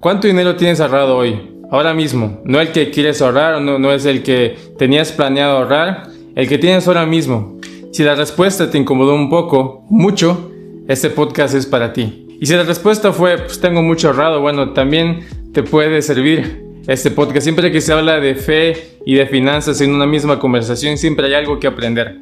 ¿Cuánto dinero tienes ahorrado hoy? Ahora mismo, no el que quieres ahorrar, no es el que tenías planeado ahorrar, el que tienes ahora mismo. Si la respuesta te incomodó un poco, mucho, este podcast es para ti. Y si la respuesta fue, pues tengo mucho ahorrado, bueno, también te puede servir este podcast. Siempre que se habla de fe y de finanzas en una misma conversación, siempre hay algo que aprender.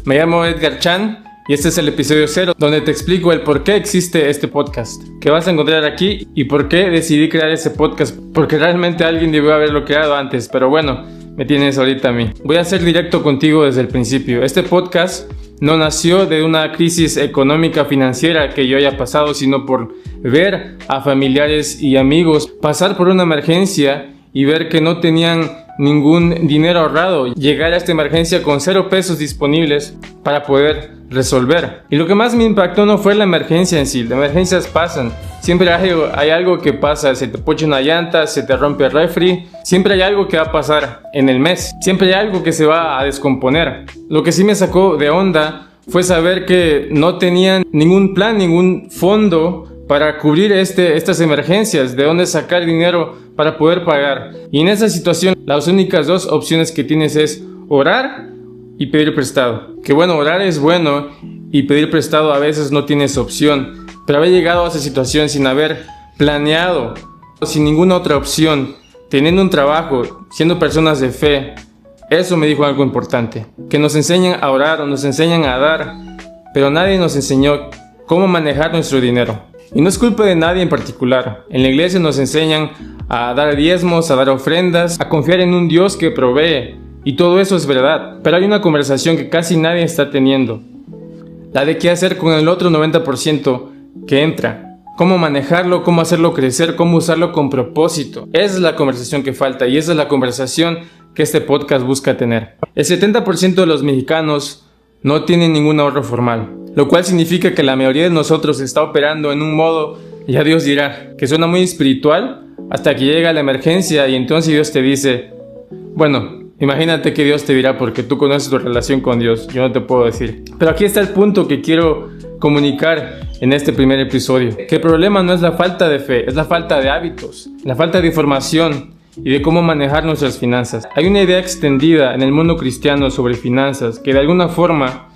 Me llamo Edgar Chan y este es el episodio 0, donde te explico el por qué existe este podcast, que vas a encontrar aquí y por qué decidí crear este podcast, porque realmente alguien debió haberlo creado antes, pero bueno, me tienes ahorita a mí. Voy a ser directo contigo desde el principio. Este podcast no nació de una crisis económica financiera que yo haya pasado, sino por ver a familiares y amigos pasar por una emergencia y ver que no tenían ningún dinero ahorrado, llegar a esta emergencia con 0 pesos disponibles para poder resolver. Y lo que más me impactó no fue la emergencia en sí. Las emergencias pasan, siempre hay algo que pasa, se te pocha una llanta, se te rompe el refri, siempre hay algo que va a pasar en el mes, siempre hay algo que se va a descomponer. Lo que sí me sacó de onda fue saber que no tenían ningún plan, ningún fondo para cubrir estas emergencias, de dónde sacar dinero para poder pagar. Y en esa situación, las únicas 2 opciones que tienes es orar y pedir prestado. Que bueno, orar es bueno y pedir prestado a veces no tienes opción. Pero haber llegado a esa situación sin haber planeado, sin ninguna otra opción, teniendo un trabajo, siendo personas de fe, eso me dijo algo importante. Que nos enseñan a orar o nos enseñan a dar, pero nadie nos enseñó cómo manejar nuestro dinero. Y no es culpa de nadie en particular. En la iglesia nos enseñan a dar diezmos, a dar ofrendas, a confiar en un Dios que provee. Y todo eso es verdad. Pero hay una conversación que casi nadie está teniendo. La de qué hacer con el otro 90% que entra. Cómo manejarlo, cómo hacerlo crecer, cómo usarlo con propósito. Esa es la conversación que falta y esa es la conversación que este podcast busca tener. El 70% de los mexicanos no tienen ningún ahorro formal, lo cual significa que la mayoría de nosotros está operando en un modo, ya Dios dirá, que suena muy espiritual, hasta que llega la emergencia y entonces Dios te dice, bueno, imagínate que Dios te dirá porque tú conoces tu relación con Dios, yo no te puedo decir. Pero aquí está el punto que quiero comunicar en este primer episodio, que el problema no es la falta de fe, es la falta de hábitos, la falta de información y de cómo manejar nuestras finanzas. Hay una idea extendida en el mundo cristiano sobre finanzas, que de alguna forma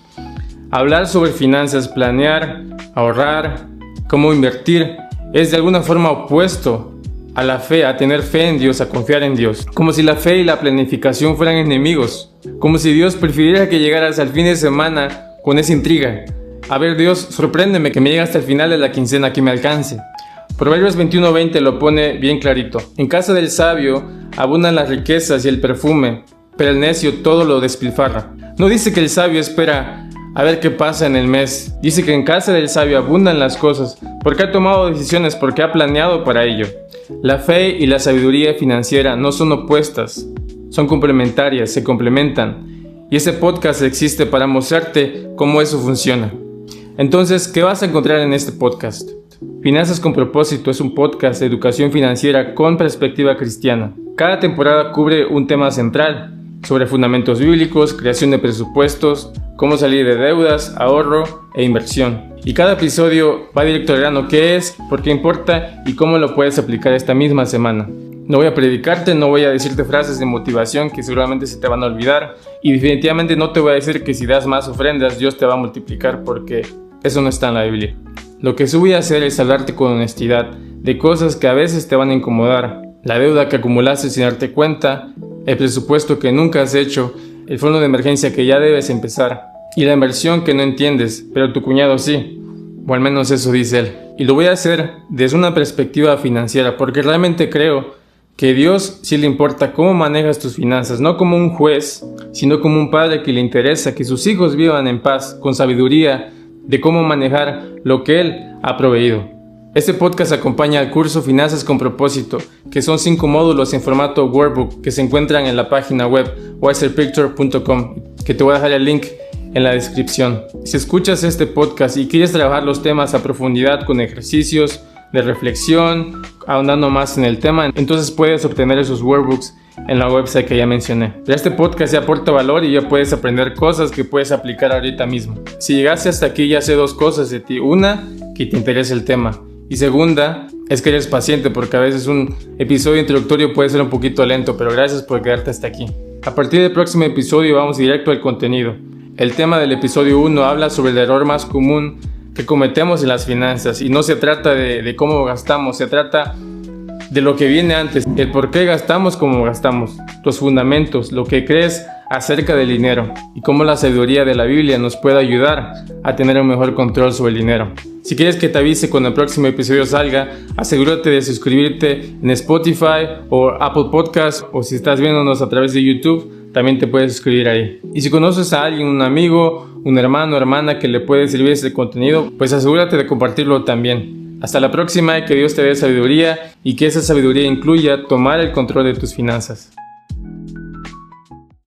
hablar sobre finanzas, planear, ahorrar, cómo invertir, es de alguna forma opuesto a la fe, a tener fe en Dios, a confiar en Dios. Como si la fe y la planificación fueran enemigos, como si Dios prefiriera que llegaras al fin de semana con esa intriga. A ver, Dios, sorpréndeme que me llegue hasta el final de la quincena, que me alcance. Proverbios 21:20 lo pone bien clarito. En casa del sabio abundan las riquezas y el perfume, pero el necio todo lo despilfarra. No dice que el sabio espera a ver qué pasa en el mes. Dice que en casa del sabio abundan las cosas, porque ha tomado decisiones, porque ha planeado para ello. La fe y la sabiduría financiera no son opuestas, son complementarias, se complementan. Y este podcast existe para mostrarte cómo eso funciona. Entonces, ¿qué vas a encontrar en este podcast? Finanzas con propósito es un podcast de educación financiera con perspectiva cristiana. Cada temporada cubre un tema central sobre fundamentos bíblicos, creación de presupuestos, cómo salir de deudas, ahorro e inversión. Y cada episodio va directo al grano, qué es, por qué importa y cómo lo puedes aplicar esta misma semana. No voy a predicarte, no voy a decirte frases de motivación que seguramente se te van a olvidar y definitivamente no te voy a decir que si das más ofrendas Dios te va a multiplicar, porque eso no está en la Biblia. Lo que sí voy a hacer es hablarte con honestidad de cosas que a veces te van a incomodar. La deuda que acumulaste sin darte cuenta, el presupuesto que nunca has hecho, el fondo de emergencia que ya debes empezar y la inversión que no entiendes, pero tu cuñado sí, o al menos eso dice él. Y lo voy a hacer desde una perspectiva financiera porque realmente creo que Dios sí le importa cómo manejas tus finanzas, no como un juez, sino como un padre que le interesa que sus hijos vivan en paz, con sabiduría, de cómo manejar lo que Él ha proveído. Este podcast acompaña al curso Finanzas con Propósito, que son 5 módulos en formato workbook que se encuentran en la página web wiserpicture.com, que te voy a dejar el link en la descripción. Si escuchas este podcast y quieres trabajar los temas a profundidad con ejercicios de reflexión, ahondando más en el tema, entonces puedes obtener esos workbooks en la website que ya mencioné. Pero este podcast ya aporta valor y ya puedes aprender cosas que puedes aplicar ahorita mismo. Si llegaste hasta aquí, ya sé 2 cosas de ti. Una, que te interesa el tema. Y segunda, es que eres paciente, porque a veces un episodio introductorio puede ser un poquito lento, pero gracias por quedarte hasta aquí. A partir del próximo episodio vamos directo al contenido. El tema del episodio 1 habla sobre el error más común que cometemos en las finanzas, y no se trata de cómo gastamos, se trata de lo que viene antes, el por qué gastamos como gastamos, los fundamentos, lo que crees acerca del dinero y cómo la sabiduría de la Biblia nos puede ayudar a tener un mejor control sobre el dinero. Si quieres que te avise cuando el próximo episodio salga, asegúrate de suscribirte en Spotify o Apple Podcast, o si estás viéndonos a través de YouTube, también te puedes suscribir ahí. Y si conoces a alguien, un amigo, un hermano o hermana que le puede servir este contenido, pues asegúrate de compartirlo también. Hasta la próxima, y que Dios te dé sabiduría y que esa sabiduría incluya tomar el control de tus finanzas.